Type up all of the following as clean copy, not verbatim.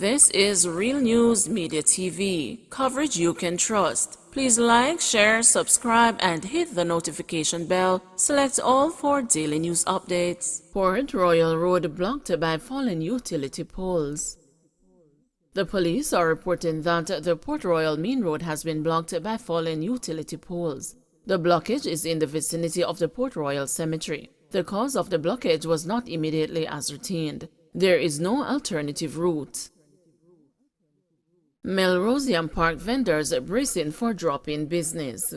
This is Real News Media TV, coverage you can trust. Please like, share, subscribe, and hit the notification bell. Select all for daily news updates. Port Royal Road blocked by fallen utility poles. The police are reporting that the Port Royal Main Road has been blocked by fallen utility poles. The blockage is in the vicinity of the Port Royal Cemetery. The cause of the blockage was not immediately ascertained. There is no alternative route. Melrose Park Vendors bracing for drop-in business.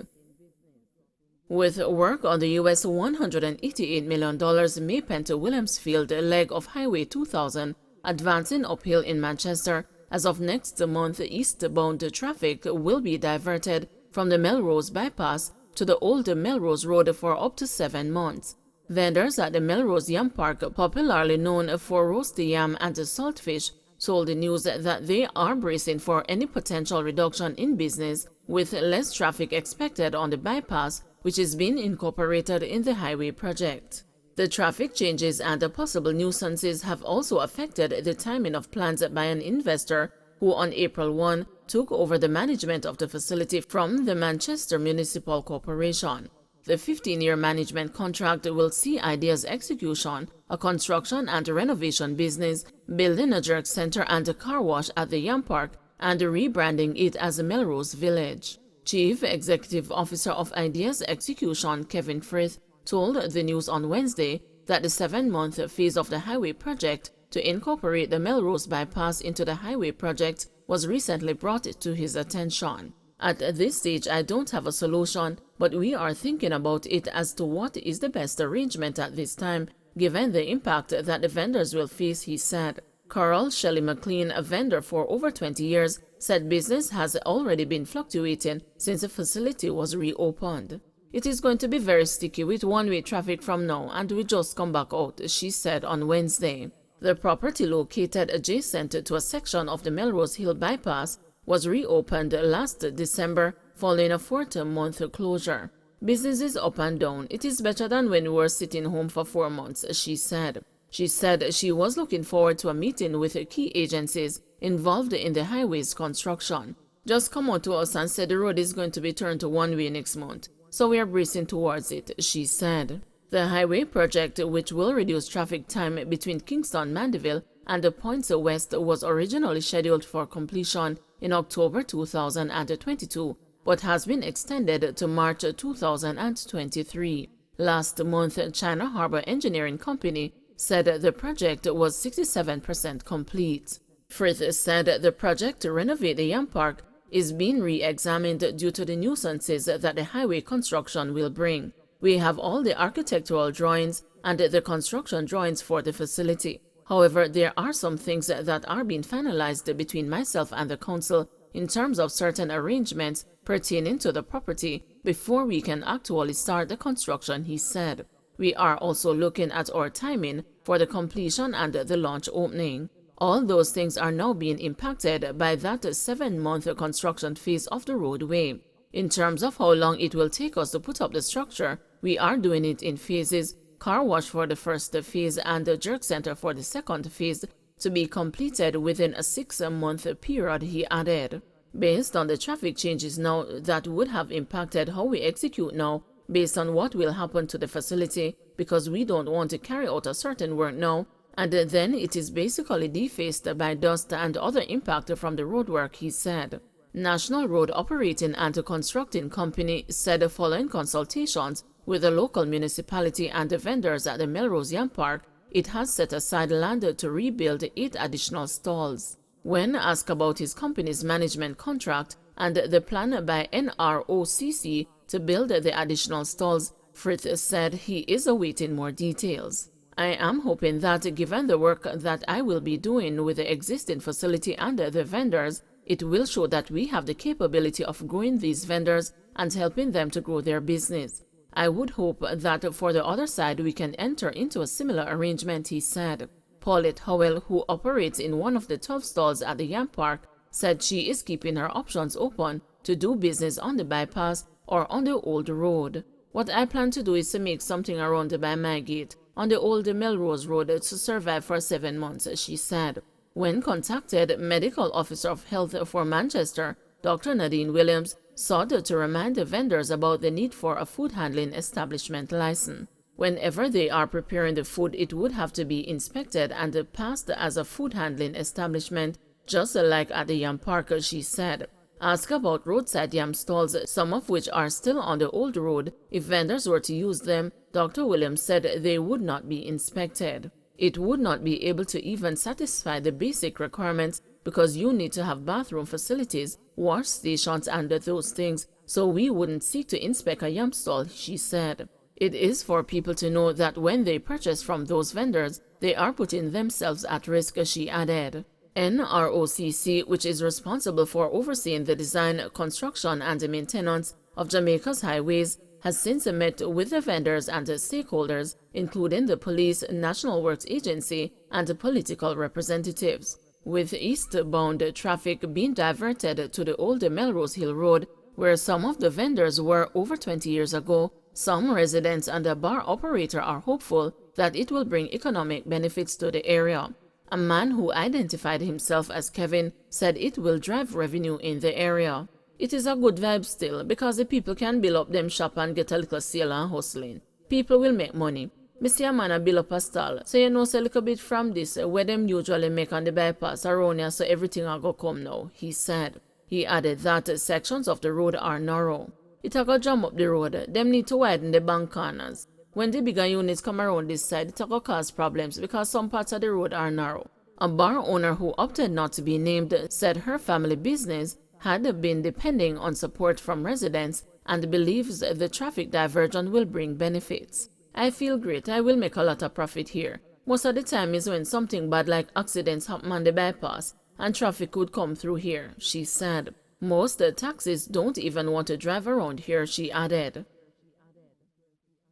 With work on the US $188 million Maypen to Williamsfield leg of Highway 2000 advancing uphill in Manchester, as of next month, eastbound traffic will be diverted from the Melrose bypass to the old Melrose Road for up to 7 months. Vendors at the Melrose Yam Park, popularly known for roast yam and saltfish, told the news that they are bracing for any potential reduction in business with less traffic expected on the bypass, which is being incorporated in the highway project. The traffic changes and the possible nuisances have also affected the timing of plans by an investor who on April 1 took over the management of the facility from the Manchester Municipal Corporation. The 15-year management contract will see Ideas Execution, a construction and renovation business, building a jerk center and a car wash at the Yam Park, and rebranding it as Melrose Village. Chief Executive Officer of Ideas Execution, Kevin Frith, told the news on Wednesday that the 7-month phase of the highway project to incorporate the Melrose bypass into the highway project was recently brought to his attention. At this stage, I don't have a solution, but we are thinking about it as to what is the best arrangement at this time, given the impact that the vendors will face, he said. Carl Shelley McLean, a vendor for over 20 years, said business has already been fluctuating since the facility was reopened. It is going to be very sticky with one-way traffic from now, and we just come back out, she said on Wednesday. The property, located adjacent to a section of the Melrose Hill bypass, was reopened last December following a 4-month closure. Business is up and down. It is better than when we were sitting home for 4 months, she said. She said she was looking forward to a meeting with key agencies involved in the highway's construction. Just come out to us and said the road is going to be turned to one-way next month, so we are bracing towards it, she said. The highway project, which will reduce traffic time between Kingston, Mandeville, and the Points West, was originally scheduled for completion in October 2022, but has been extended to March 2023. Last month, China Harbor Engineering Company said the project was 67% complete. Frith said the project to renovate the Yam Park is being re-examined due to the nuisances that the highway construction will bring. We have all the architectural drawings and the construction drawings for the facility. However, there are some things that are being finalized between myself and the council in terms of certain arrangements pertaining to the property before we can actually start the construction, he said. We are also looking at our timing for the completion and the launch opening. All those things are now being impacted by that 7-month construction phase of the roadway. In terms of how long it will take us to put up the structure, we are doing it in phases. Car wash for the first phase and the jerk center for the second phase to be completed within a 6-month period, he added. Based on the traffic changes now that would have impacted how we execute now, based on what will happen to the facility, because we don't want to carry out a certain work now, and then it is basically defaced by dust and other impact from the roadwork, he said. National Road Operating and Constructing Company said following consultations with the local municipality and the vendors at the Melrose Yam Park, it has set aside land to rebuild 8 additional stalls. When asked about his company's management contract and the plan by NROCC to build the additional stalls, Frith said he is awaiting more details. I am hoping that given the work that I will be doing with the existing facility and the vendors, it will show that we have the capability of growing these vendors and helping them to grow their business. I would hope that for the other side we can enter into a similar arrangement, he said. Paulette Howell, who operates in one of the 12 stalls at the Yam Park, said she is keeping her options open to do business on the bypass or on the old road. What I plan to do is to make something around by my gate on the old Melrose Road to survive for 7 months, she said. When contacted, Medical Officer of Health for Manchester, Dr. Nadine Williams, sought to remind the vendors about the need for a food handling establishment license. Whenever they are preparing the food, it would have to be inspected and passed as a food handling establishment, just like at the Yam Park, she said. Asked about roadside yam stalls, some of which are still on the old road, if vendors were to use them, Dr. Williams said they would not be inspected. It would not be able to even satisfy the basic requirements because you need to have bathroom facilities, wash stations, and those things, so we wouldn't seek to inspect a yam stall, she said. It is for people to know that when they purchase from those vendors, they are putting themselves at risk, she added. NROCC, which is responsible for overseeing the design, construction, and maintenance of Jamaica's highways, has since met with the vendors and stakeholders, including the police, National Works Agency, and political representatives. With eastbound traffic being diverted to the old Melrose Hill Road, where some of the vendors were over 20 years ago, some residents and a bar operator are hopeful that it will bring economic benefits to the area. A man who identified himself as Kevin said it will drive revenue in the area. It is a good vibe still because the people can build up them shop and get a little sale and hustling. People will make money. Me see a man a build up a stall, so you know say a little bit from this where them usually make on the bypass around here, so everything will go come now, he said. He added that sections of the road are narrow. It will go jump up the road, them need to widen the bank corners. When the bigger units come around this side, it will cause problems because some parts of the road are narrow. A bar owner who opted not to be named said her family business had been depending on support from residents and believes the traffic diversion will bring benefits. I feel great, I will make a lot of profit here. Most of the time is when something bad like accidents happen on the bypass and traffic would come through here, she said. Most taxis don't even want to drive around here, she added.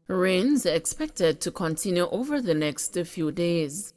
Rains expected to continue over the next few days.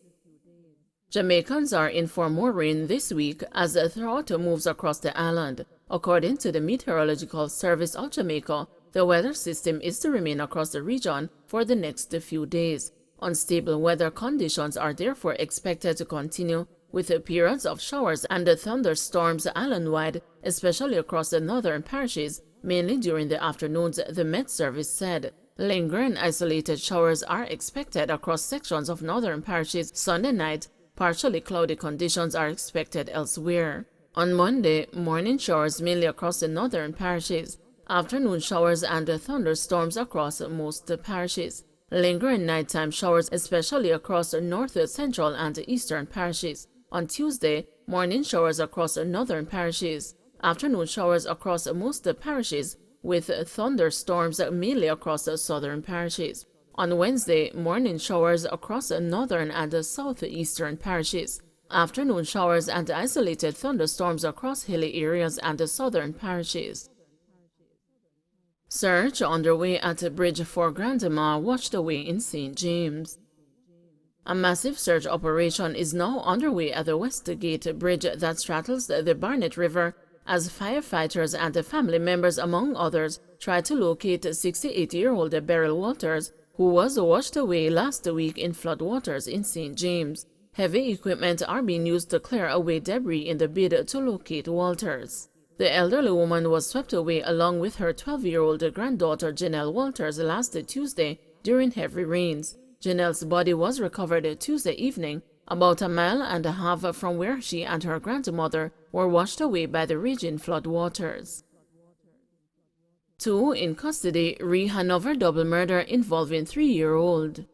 Jamaicans are in for more rain this week as the throat moves across the island. According to the Meteorological Service of Jamaica, the weather system is to remain across the region for the next few days. Unstable weather conditions are therefore expected to continue, with periods of showers and thunderstorms island-wide, especially across the northern parishes, mainly during the afternoons, the Met Service said. Lingering isolated showers are expected across sections of northern parishes Sunday night. Partially cloudy conditions are expected elsewhere. On Monday, morning showers mainly across the northern parishes, afternoon showers and thunderstorms across most parishes. Lingering nighttime showers especially across north, central, and eastern parishes. On Tuesday, morning showers across northern parishes, afternoon showers across most parishes, with thunderstorms mainly across southern parishes. On Wednesday, morning showers across northern and southeastern parishes, afternoon showers and isolated thunderstorms across hilly areas and southern parishes. Search underway at Bridge for Grandma washed away in St. James. A massive search operation is now underway at the Westgate Bridge that straddles the Barnett River as firefighters and family members, among others, try to locate 68-year-old Beryl Walters, who was washed away last week in floodwaters in St. James. Heavy equipment are being used to clear away debris in the bid to locate Walters. The elderly woman was swept away along with her 12-year-old granddaughter Janelle Walters last Tuesday during heavy rains. Janelle's body was recovered Tuesday evening, about a mile and a half from where she and her grandmother were washed away by the raging floodwaters. 2 in custody re Hanover double murder involving 3-year-old.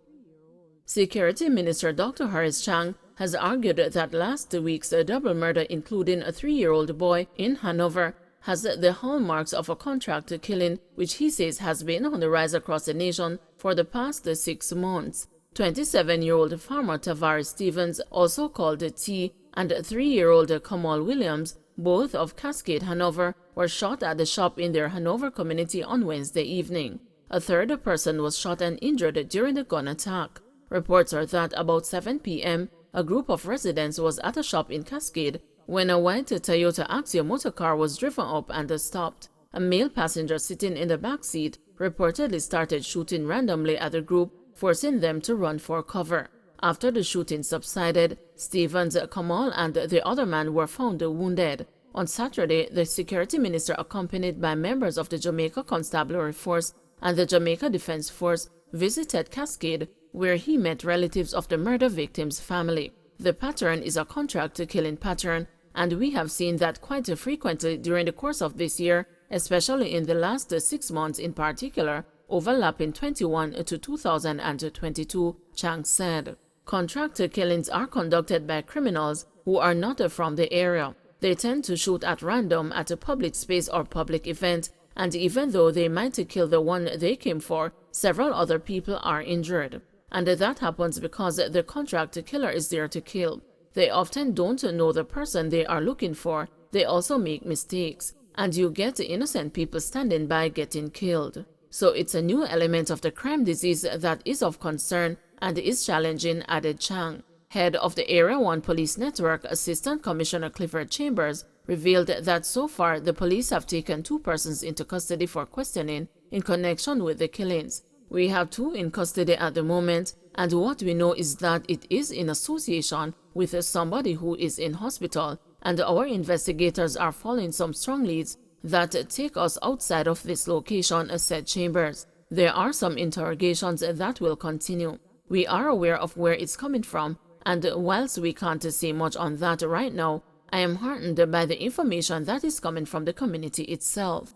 Security Minister Dr. Horace Chang has argued that last week's double murder, including a 3-year-old boy in Hanover, has the hallmarks of a contract killing, which he says has been on the rise across the nation for the past 6 months. 27-year-old farmer Tavares Stevens, also called T, and 3-year-old Kamal Williams, both of Cascade, Hanover, were shot at the shop in their Hanover community on Wednesday evening. A third person was shot and injured during the gun attack. Reports are that about 7 p.m., a group of residents was at a shop in Cascade when a white Toyota Axio motorcar was driven up and stopped. A male passenger sitting in the back seat reportedly started shooting randomly at the group, forcing them to run for cover. After the shooting subsided, Stevens, Kamal, and the other man were found wounded. On Saturday, the security minister, accompanied by members of the Jamaica Constabulary Force and the Jamaica Defense Force, visited Cascade, where he met relatives of the murder victim's family. The pattern is a contract-killing pattern, and we have seen that quite frequently during the course of this year, especially in the last 6 months in particular, overlapping 21 to 2022, Chang said. Contract killings are conducted by criminals who are not from the area. They tend to shoot at random at a public space or public event, and even though they might kill the one they came for, several other people are injured. And that happens because the contract killer is there to kill. They often don't know the person they are looking for. They also make mistakes, and you get innocent people standing by getting killed. So it's a new element of the crime disease that is of concern and is challenging, added Chang. Head of the Area 1 Police Network, Assistant Commissioner Clifford Chambers, revealed that so far the police have taken 2 persons into custody for questioning in connection with the killings. We have 2 in custody at the moment, and what we know is that it is in association with somebody who is in hospital, and our investigators are following some strong leads that take us outside of this location, said Chambers. There are some interrogations that will continue. We are aware of where it's coming from, and whilst we can't say much on that right now, I am heartened by the information that is coming from the community itself.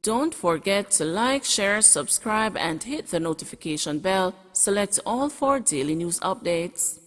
Don't forget to like, share, subscribe, and hit the notification bell. Select all for daily news updates.